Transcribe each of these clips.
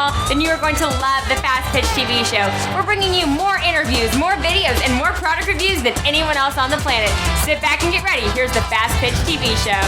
baseball, then you are going to love the Fastpitch TV show. We're bringing you more interviews, more videos, and more product reviews than anyone else on the planet. Sit back and get ready. Here's the Fastpitch TV show.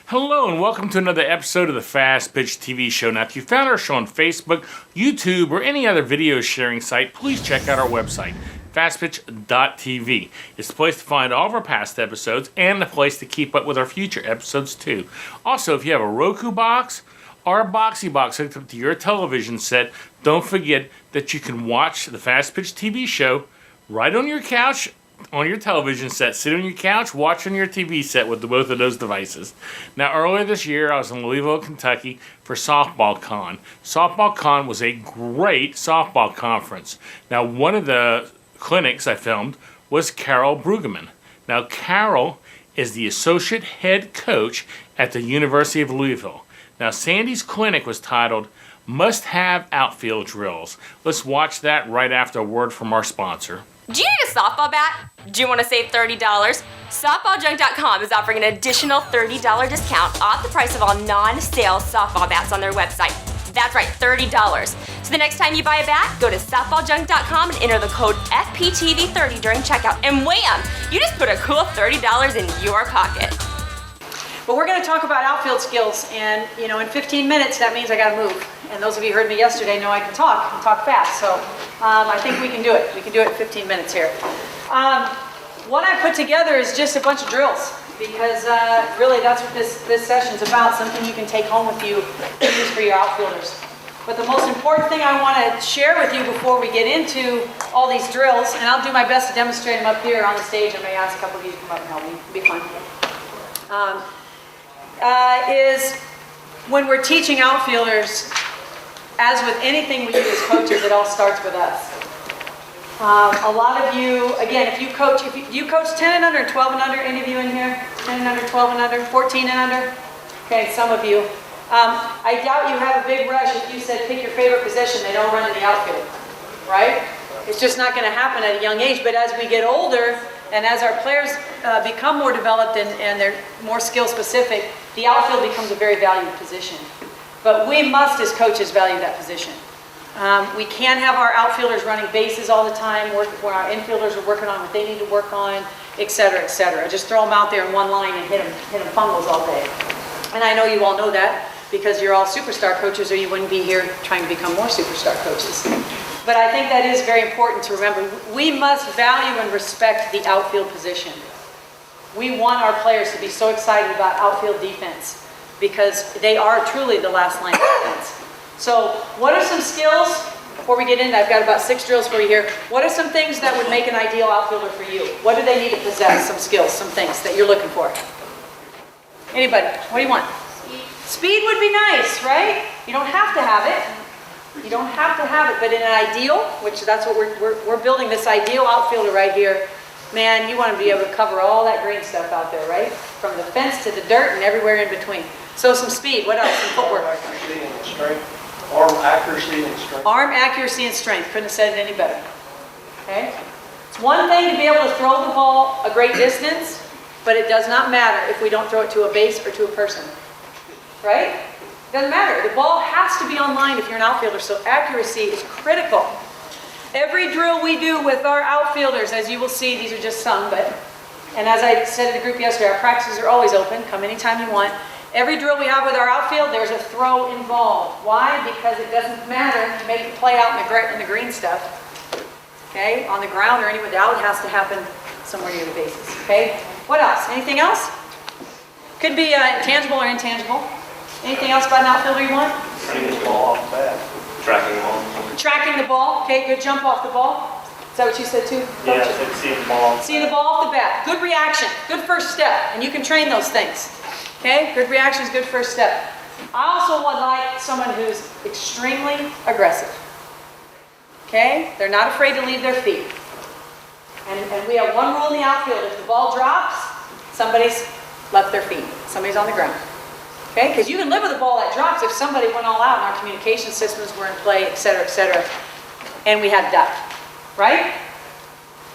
Hello and welcome to another episode of the Fastpitch TV show. Now, if you found our show on Facebook, YouTube, or any other video sharing site, please check out our website, fastpitch.tv. It's the place to find all of our past episodes and the place to keep up with our future episodes too. Also, if you have a Roku box or a Boxy box hooked up to your television set, don't forget that you can watch the Fastpitch TV show right on your couch, on your television set. Sit on your couch, watch on your TV set with both of those devices. Now, earlier this year, I was in Louisville, Kentucky for Softball Con. Softball Con was a great softball conference. Now, one of the clinics I filmed was Carol Bruggeman. Now, Carol is the associate head coach at the University of Louisville. Now, Sandy's clinic was titled Must Have Outfield Drills. Let's watch that right after a word from our sponsor. Do you need a softball bat? Do you want to save $30? SoftballJunk.com is offering an additional $30 discount off the price of all non-sale softball bats on their website. That's right, $30. So the next time you buy a bat, go to SoftballJunk.com and enter the code FPTV30 during checkout. And wham! You just put a cool $30 in your pocket. But we're going to talk about outfield skills, and in 15 minutes, that means I got to move. And those of you who heard me yesterday know I can talk and talk fast. So I think we can do it. We can do it in 15 minutes here. What I put together is just a bunch of drills, because really that's what this session's about, something you can take home with you and use for your outfielders. But the most important thing I want to share with you before we get into all these drills, and I'll do my best to demonstrate them up here on the stage. I may ask a couple of you to come up and help me. It'll be fun. Is when we're teaching outfielders, as with anything we do as coaches, it all starts with us. A lot of you, again, if you coach 10 and under, 12 and under, any of you in here? 10 and under, 12 and under, 14 and under? Okay, some of you. I doubt you have a big rush if you said pick your favorite position, they don't run in the outfield, right? It's just not going to happen at a young age, but as we get older, and as our players become more developed and they're more skill specific, the outfield becomes a very valued position. But we must, as coaches, value that position. We can't have our outfielders running bases all the time, where our infielders are working on what they need to work on, et cetera, et cetera. Just throw them out there in one line and hit them fumbles all day. And I know you all know that because you're all superstar coaches, or you wouldn't be here trying to become more superstar coaches. But I think that is very important to remember. We must value and respect the outfield position. We want our players to be so excited about outfield defense because they are truly the last line of defense. So what are some skills, before we get into, I've got about 6 drills for you here. What are some things that would make an ideal outfielder for you? What do they need to possess? Some skills, some things that you're looking for. Anybody, what do you want? Speed would be nice, right? You don't have to have it. You don't have to have it, but in an ideal, which that's what we're building, this ideal outfielder right here, man, you want to be able to cover all that green stuff out there, right? From the fence to the dirt and everywhere in between. So some speed, what else? Some footwork. Arm accuracy and strength. Arm accuracy and strength. Arm accuracy and strength. Couldn't have said it any better. Okay? It's one thing to be able to throw the ball a great distance, but it does not matter if we don't throw it to a base or to a person. Right? It doesn't matter. The ball has to be on line if you're an outfielder, so accuracy is critical. Every drill we do with our outfielders, as you will see, these are just some, and as I said to the group yesterday, our practices are always open. Come anytime you want. Every drill we have with our outfield, there's a throw involved. Why? Because it doesn't matter to make the play out in the green stuff. Okay? On the ground or anywhere, the out has to happen somewhere near the bases. Okay? What else? Anything else? Could be tangible or intangible. Anything else about an outfielder you want? Tracking the ball off the bat. Tracking the ball. Tracking the ball. Okay, good jump off the ball. Is that what you said too? Yeah, I said seeing the ball. Seeing the ball off the bat. Good reaction. Good first step. And you can train those things. Okay? Good reaction is good first step. I also would like someone who's extremely aggressive. Okay? They're not afraid to leave their feet. And we have one rule in the outfield. If the ball drops, somebody's left their feet. Somebody's on the ground. Okay? Because you can live with a ball that drops if somebody went all out and our communication systems were in play, et cetera, and we had duck. Right?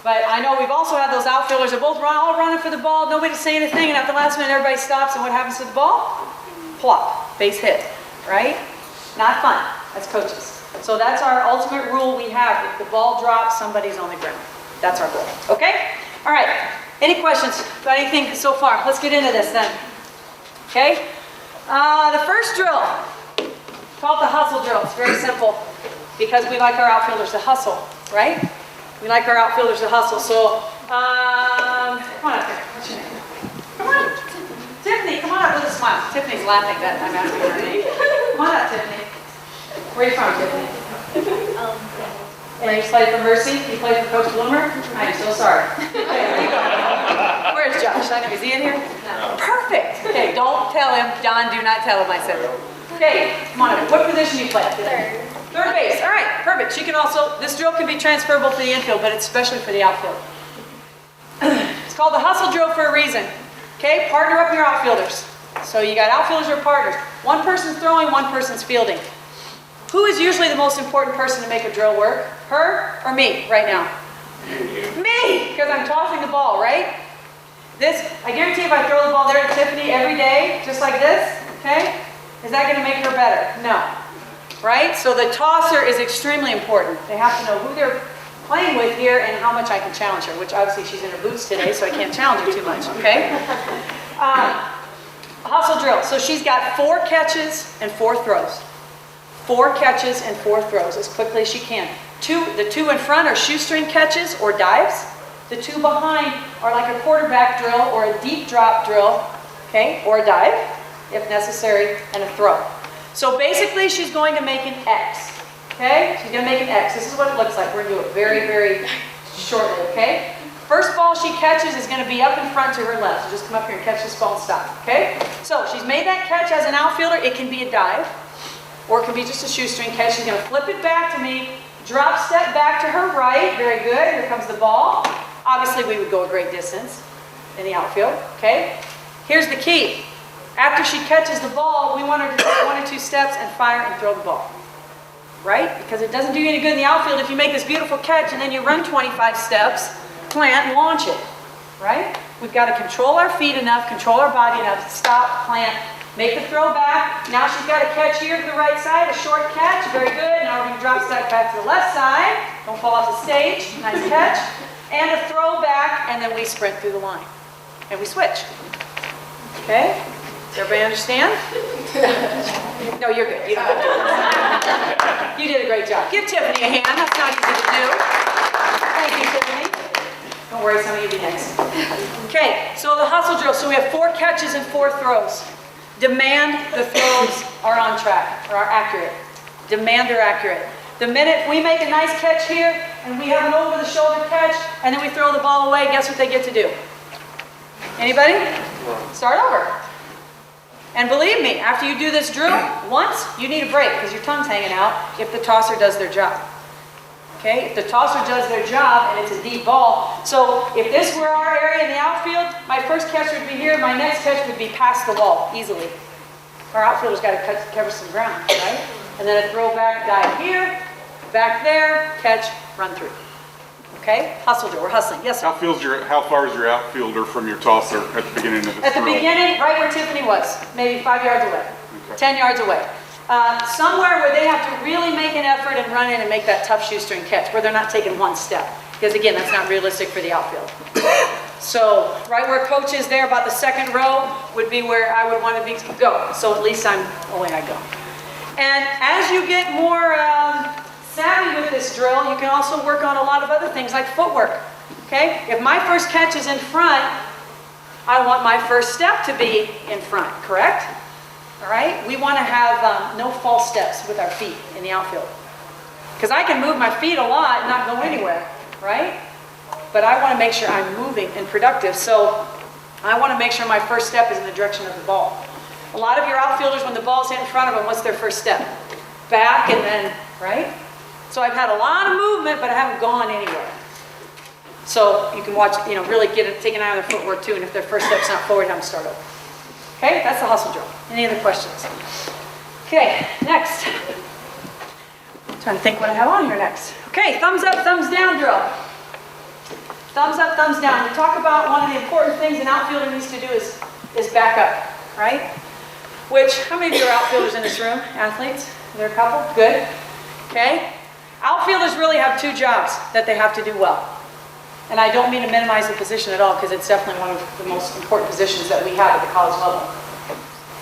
But I know we've also had those outfielders that both all running for the ball, nobody say anything, and at the last minute everybody stops, and what happens to the ball? Plop, base hit, right? Not fun as coaches. So that's our ultimate rule we have. If the ball drops, somebody's on the ground. That's our goal, okay? All right, any questions about anything so far? Let's get into this then, okay? The first drill, called the hustle drill. It's very simple because we like our outfielders to hustle, right? We like our outfielders to hustle. So, come on up here. What's your name? Come on. Tiffany, come on up with a smile. Tiffany's laughing that I'm asking her name. Come on up, Tiffany. Where are you from, Tiffany? And you play for Mercy? You play for Coach Bloomer? I am so sorry. Okay, where's Josh? I know, is he in here? No. Perfect. Okay, don't tell him. John, do not tell him I said it. Okay, come on up. What position do you play? Third base. All right, perfect. She can also, this drill can be transferable to the infield, but it's especially for the outfield. It's called the hustle drill for a reason. Okay, partner up your outfielders. So you got outfielders or partners. One person's throwing, one person's fielding. Who is usually the most important person to make a drill work? Her or me right now? Me, because I'm tossing the ball, right? This, I guarantee if I throw the ball there to Tiffany every day, just like this, okay, is that going to make her better? No. Right? So the tosser is extremely important. They have to know who they're playing with here and how much I can challenge her, which obviously she's in her boots today, so I can't challenge her too much, okay? Hustle drill. So she's got 4 catches and 4 throws. 4 catches and 4 throws as quickly as she can. The 2 in front are shoestring catches or dives. The 2 behind are like a quarterback drill or a deep drop drill, okay, or a dive, if necessary, and a throw. So basically, she's going to make an X, okay? She's going to make an X. This is what it looks like. We're going to do it very, very shortly, okay? First ball she catches is going to be up in front to her left. So just come up here and catch this ball and stop, okay? So she's made that catch as an outfielder. It can be a dive, or it can be just a shoestring catch. She's going to flip it back to me, drop step back to her right. Very good. Here comes the ball. Obviously, we would go a great distance in the outfield, okay? Here's the key. After she catches the ball, we want her to take 1 or 2 steps and fire and throw the ball, right? Because it doesn't do you any good in the outfield if you make this beautiful catch and then you run 25 steps, plant, and launch it, right? We've got to control our feet enough, control our body enough to stop, plant, make the throw back. Now she's got a catch here to the right side, a short catch, very good. Now we're going to drop step back to the left side. Don't fall off the stage, nice catch. And a throw back, and then we sprint through the line. And we switch, okay? Does everybody understand? No, you're good. You don't have to. You did a great job. Give Tiffany a hand. That's not easy to do. Thank you, Tiffany. Don't worry, some of you will be next. Okay, so the hustle drill. So we have 4 catches and 4 throws. Demand the throws are on track, or are accurate. Demand they're accurate. The minute we make a nice catch here, and we have an over-the-shoulder catch, and then we throw the ball away, guess what they get to do? Anybody? Start over. And believe me, after you do this drill once, you need a break because your tongue's hanging out if the tosser does their job. Okay? If the tosser does their job and it's a deep ball. So if this were our area in the outfield, my first catch would be here, my next catch would be past the wall, easily. Our outfielder's got to cover some ground, right? And then a throw back, dive here, back there, catch, run through. Okay? Hustle drill. We're hustling. Yes, sir? How far is your outfielder from your tosser at the beginning of the At the drill? beginning, right where Tiffany was, maybe 5 yards away, Okay. 10 yards away. Somewhere where they have to really make an effort and run in and make that tough shoestring catch, where they're not taking 1 step. Because again, that's not realistic for the outfield. So right where coach is there, about the 2nd row, would be where I would want to go. So at least I'm away I go. And as you get more savvy with this drill, you can also work on a lot of other things like footwork. Okay? If my first catch is in front, I want my first step to be in front, correct? All right? We want to have no false steps with our feet in the outfield. Because I can move my feet a lot and not go anywhere, right? But I want to make sure I'm moving and productive. So I want to make sure my first step is in the direction of the ball. A lot of your outfielders, when the ball's hit in front of them, what's their first step? Back and then, right? So I've had a lot of movement, but I haven't gone anywhere. So you can watch, really take an eye on their footwork too, and if their first step's not forward, have them start over. Okay, that's the hustle drill. Any other questions? Okay, next. I'm trying to think what I have on here next. Okay, thumbs up, thumbs down drill. Thumbs up, thumbs down. We talk about one of the important things an outfielder needs to do is back up, right? Which, how many of you are outfielders in this room? Athletes? There are a couple? Good. Okay. Outfielders really have two jobs that they have to do well. And I don't mean to minimize the position at all, because it's definitely one of the most important positions that we have at the college level.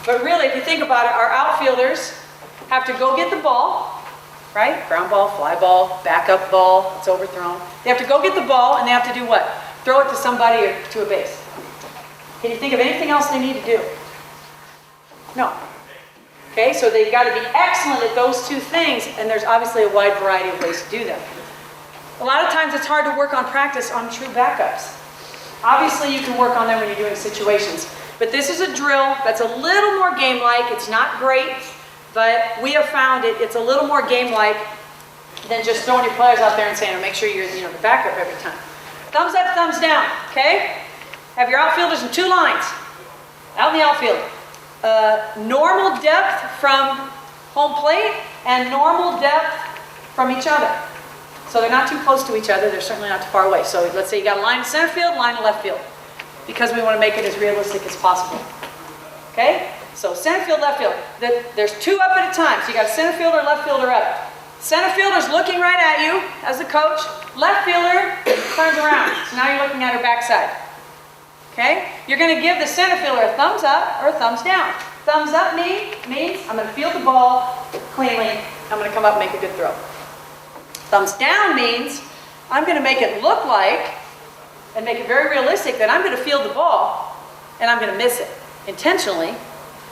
But really, if you think about it, our outfielders have to go get the ball, right? Ground ball, fly ball, backup ball, it's overthrown. They have to go get the ball, and they have to do what? Throw it to somebody or to a base. Can you think of anything else they need to do? No. Okay, so they've got to be excellent at those two things, and there's obviously a wide variety of ways to do them. A lot of times it's hard to work on practice on true backups. Obviously you can work on them when you're doing situations, but this is a drill that's a little more game-like. It's not great, but we have found it's a little more game-like than just throwing your players out there and saying, make sure you're the backup every time. Thumbs up, thumbs down, okay? Have your outfielders in two lines, out in the outfield. Normal depth from home plate and normal depth from each other. So they're not too close to each other, they're certainly not too far away. So let's say you got a line in center field, line in left field, because we want to make it as realistic as possible. Okay? So center field, left field. There's two up at a time. So you got center fielder, left fielder up. Center fielder's looking right at you as the coach. Left fielder turns around. So now you're looking at her backside. Okay? You're going to give the center fielder a thumbs up or a thumbs down. Thumbs up means I'm going to field the ball cleanly. I'm going to come up and make a good throw. Thumbs down means I'm going to make it look like and make it very realistic that I'm going to field the ball and I'm going to miss it intentionally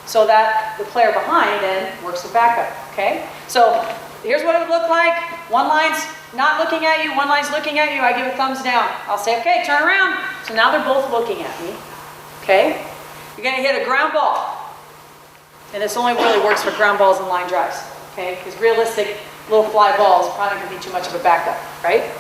so that the player behind then works the backup. Okay? So here's what it would look like. One line's not looking at you, one line's looking at you. I give a thumbs down. I'll say, okay, turn around. So now they're both looking at me. Okay? You're going to hit a ground ball. And this only really works for ground balls and line drives. Okay? Because realistic little fly ball is probably going to be too much of a backup, right?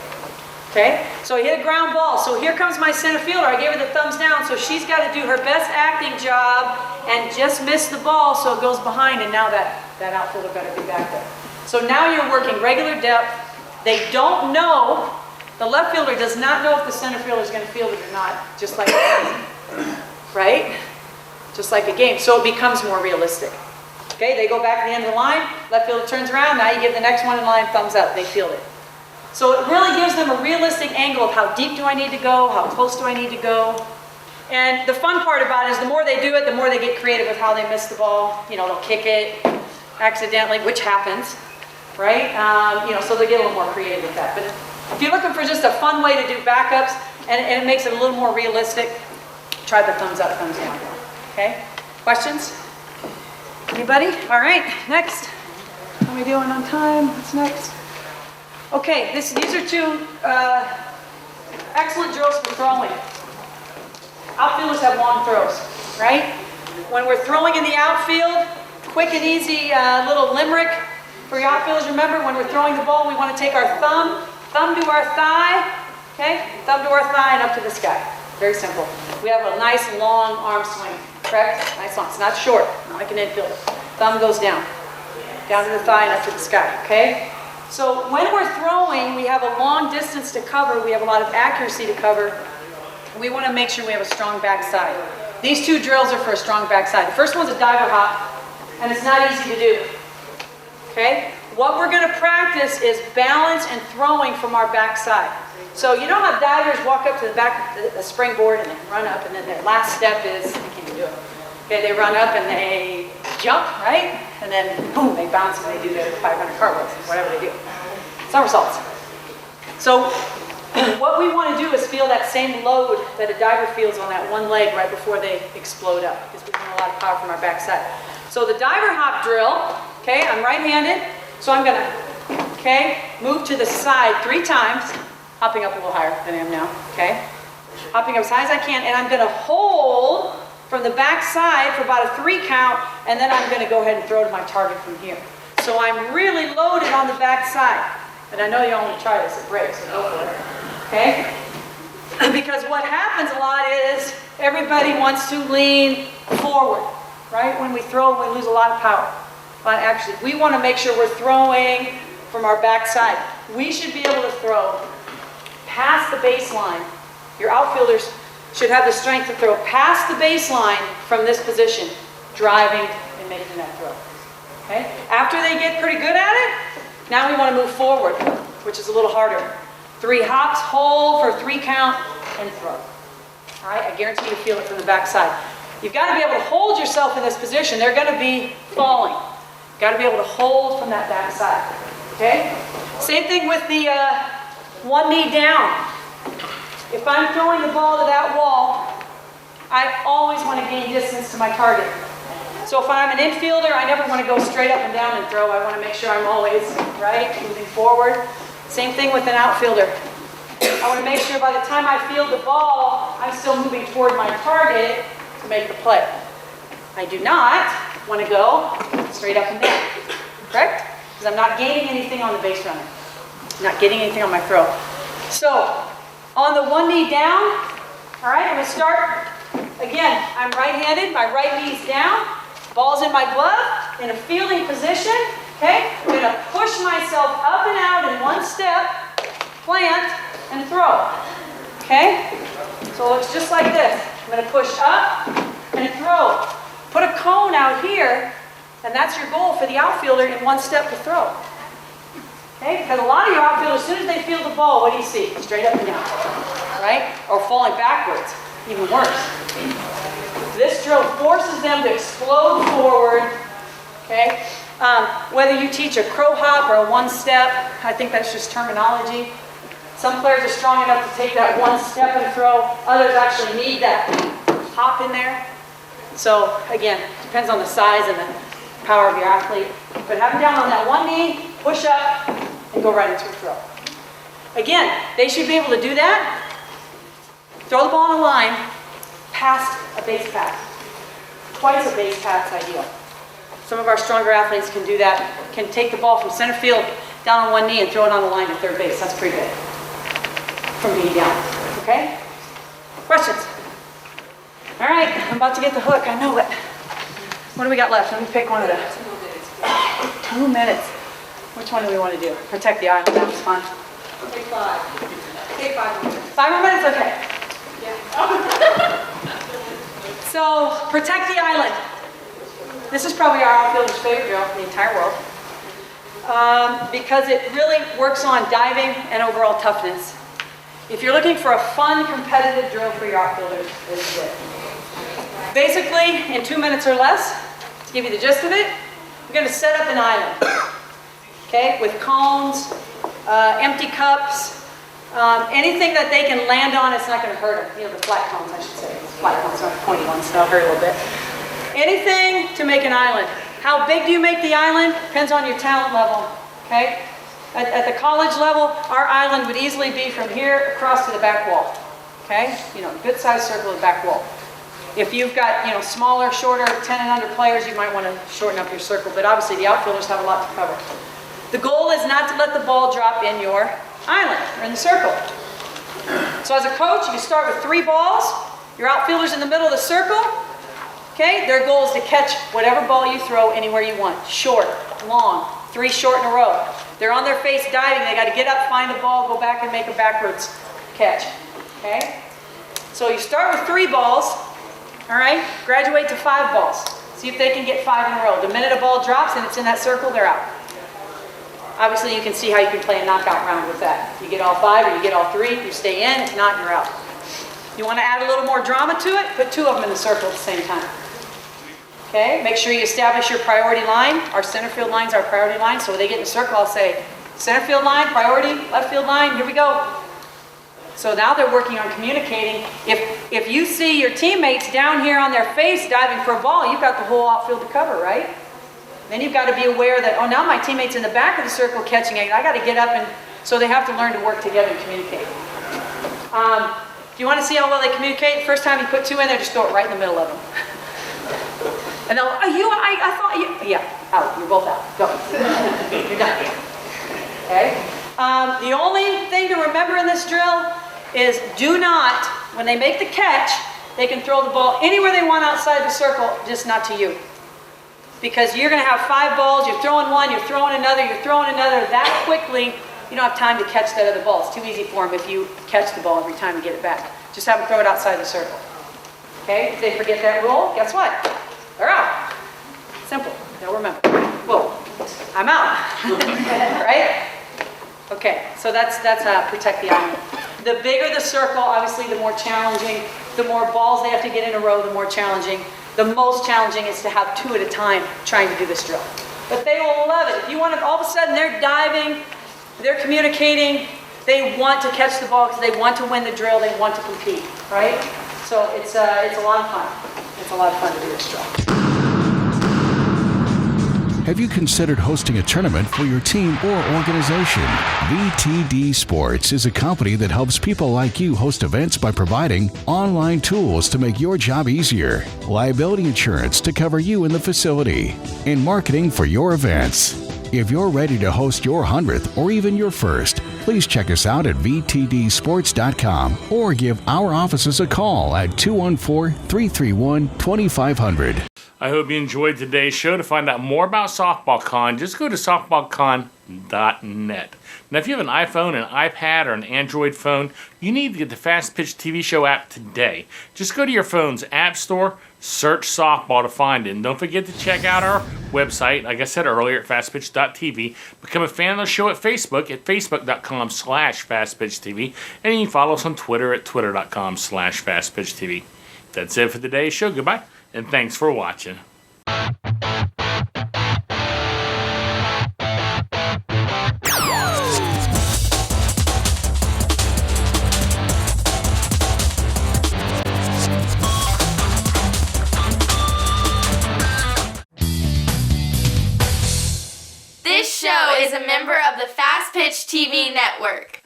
Okay? So he hit a ground ball. So here comes my center fielder. I gave her the thumbs down. So she's got to do her best acting job and just miss the ball so it goes behind. And now that outfielder better be back there. So now you're working regular depth. They don't know. The left fielder does not know if the center fielder is going to field it or not, just like a game. Right? Just like a game. So it becomes more realistic. Okay, they go back to the end of the line. Left fielder turns around. Now you give the next one in line thumbs up. They field it. So it really gives them a realistic angle of how deep do I need to go, how close do I need to go. And the fun part about it is the more they do it, the more they get creative with how they miss the ball. You know, they'll kick it accidentally, which happens, right? So they get a little more creative with that. But if you're looking for just a fun way to do backups and it makes it a little more realistic, try the thumbs up, thumbs down. Okay? Questions? Anybody? All right, next. How are we doing on time? What's next? Okay, these are two excellent drills for throwing. Outfielders have long throws, right? When we're throwing in the outfield, quick and easy little limerick for your outfielders. Remember, when we're throwing the ball, we want to take our thumb to our thigh, okay? Thumb to our thigh and up to the sky. Very simple. We have a nice long arm swing, correct? Nice long. It's not short, not like an infielder. Thumb goes down to the thigh and up to the sky, okay? So when we're throwing, we have a long distance to cover. We have a lot of accuracy to cover. We want to make sure we have a strong backside. These two drills are for a strong backside. The first one's a diver hop, and it's not easy to do, okay? What we're going to practice is balance and throwing from our backside. So you know how divers walk up to the back of the springboard and they run up, and then their last step is, I can't even do it. Okay, they run up and they jump, right? And then boom, they bounce and they do their 500 cartwheels, whatever they do. Somersaults. So what we want to do is feel that same load that a diver feels on that one leg right before they explode up, because we want a lot of power from our backside. So the diver hop drill, okay, I'm right-handed, so I'm going to, okay, move to the side 3 times, hopping up a little higher than I am now, okay? Hopping up as high as I can, and I'm going to hold from the back side for about a 3 count, and then I'm going to go ahead and throw to my target from here. So I'm really loaded on the back side. And I know you all want to try this, it breaks, so go for it. Okay? Because what happens a lot is everybody wants to lean forward, right? When we throw, we lose a lot of power. But actually, we want to make sure we're throwing from our back side. We should be able to throw past the baseline your outfielders should have the strength to throw past the baseline from this position, driving and making that throw. Okay? After they get pretty good at it, now we want to move forward, which is a little harder. 3 hops, hold for 3 count, and throw. All right, I guarantee you feel it from the backside. You've got to be able to hold yourself in this position. They're going to be falling. You've got to be able to hold from that backside. Okay? Same thing with the one knee down. If I'm throwing the ball to that wall, I always want to gain distance to my target. So if I'm an infielder, I never want to go straight up and down and throw. I want to make sure I'm always, right, moving forward. Same thing with an outfielder. I want to make sure by the time I field the ball, I'm still moving toward my target to make the play. I do not want to go straight up and down, correct? Because I'm not gaining anything on the base runner. I'm not getting anything on my throw. So, on the one knee down, all right, I'm going to start, again, I'm right-handed, my right knee's down, ball's in my glove, in a fielding position, okay? I'm going to push myself up and out in one step, plant, and throw, okay? So it looks just like this. I'm going to push up and throw. Put a cone out here, and that's your goal for the outfielder in one step to throw. Okay? Because a lot of your outfielders, as soon as they field the ball, what do you see? Straight up and down, right? Or falling backwards, even worse. This drill forces them to explode forward, okay? Whether you teach a crow hop or a one step, I think that's just terminology. Some players are strong enough to take that one step and throw. Others actually need that hop in there. So again, depends on the size and the power of your athlete. But have them down on that one knee, push up, and go right into a throw. Again, they should be able to do that. Throw the ball on a line, past a base path. Twice a base path is ideal. Some of our stronger athletes can do that, can take the ball from center field down on one knee and throw it on the line to third base. That's pretty good. From being down. Okay? Questions? All right, I'm about to get the hook. I know it. What do we got left? Let me pick one of those. 2 minutes. Which one do we want to do? Protect the island. That was fun. Take 5. Take 5 minutes. 5 more minutes? Okay. Yeah. So, protect the island. This is probably our outfielder's favorite drill in the entire world. Because it really works on diving and overall toughness. If you're looking for a fun, competitive drill for your outfielders, this is it. Basically, in 2 minutes or less, to give you the gist of it, we're going to set up an island, okay, with cones, empty cups, anything that they can land on. It's not going to hurt them. You know, the flat cones, I should say. Flat cones, not pointy ones, so they'll hurt a little bit. Anything to make an island. How big do you make the island? Depends on your talent level, okay? At the college level, our island would easily be from here across to the back wall, okay? You know, good sized circle of the back wall. If you've got, you know, smaller, shorter, 10 and under players, you might want to shorten up your circle, but obviously the outfielders have a lot to cover. The goal is not to let the ball drop in your island or in the circle. So as a coach, you start with 3 balls, your outfielder's in the middle of the circle, okay? Their goal is to catch whatever ball you throw anywhere you want. Short, long, 3 short in a row. They're on their face diving, they got to get up, find the ball, go back and make a backwards catch, okay? So you start with 3 balls, all right? Graduate to 5 balls. See if they can get 5 in a row. The minute a ball drops and it's in that circle, they're out. Obviously, you can see how you can play a knockout round with that. You get all 5 or you get all 3, you stay in. If not, you're out. You want to add a little more drama to it? Put 2 of them in the circle at the same time. Okay, make sure you establish your priority line. Our center field line's our priority line. So when they get in the circle, I'll say, center field line, priority, left field line, here we go. So now they're working on communicating. If you see your teammates down here on their face diving for a ball, you've got the whole outfield to cover, right? Then you've got to be aware that, oh, now my teammate's in the back of the circle catching it. I got to get up, and so they have to learn to work together and communicate. If you want to see how well they communicate, the first time you put 2 in there, just throw it right in the middle of them. And they'll, oh, I thought you, yeah, out. You're both out. Go. You're done. Okay? The only thing to remember in this drill is do not, when they make the catch, they can throw the ball anywhere they want outside the circle, just not to you. Because you're going to have 5 balls, you're throwing one, you're throwing another that quickly, have time to catch that other ball. It's too easy for them if you catch the ball every time and get it back. Just have them throw it outside the circle. Okay, if they forget that rule, guess what? They're out. Simple, they'll remember. Whoa, I'm out, right? Okay, so that's protect the island. The bigger the circle, obviously the more challenging. The more balls they have to get in a row, the more challenging. The most challenging is to have 2 at a time trying to do this drill. But they will love it. If you want to, all of a sudden they're diving, they're communicating, they want to catch the ball because they want to win the drill, they want to compete, right? So it's a lot of fun. It's a lot of fun to do this drill. Have you considered hosting a tournament for your team or organization? VTD Sports is a company that helps people like you host events by providing online tools to make your job easier, liability insurance to cover you in the facility, and marketing for your events. If you're ready to host your 100th or even your first, please check us out at vtdsports.com or give our offices a call at 214-331-2500. I hope you enjoyed today's show. To find out more about SoftballCon, just go to softballcon.net. Now, if you have an iPhone, an iPad, or an Android phone, you need to get the Fastpitch TV show app today. Just go to your phone's app store, search softball to find it. And don't forget to check out our website, like I said earlier, at fastpitch.tv. Become a fan of the show at Facebook at facebook.com/fastpitchtv. And you can follow us on Twitter at twitter.com/fastpitchtv. That's it for today's show. Goodbye, and thanks for watching. This show is a member of the Fastpitch TV network.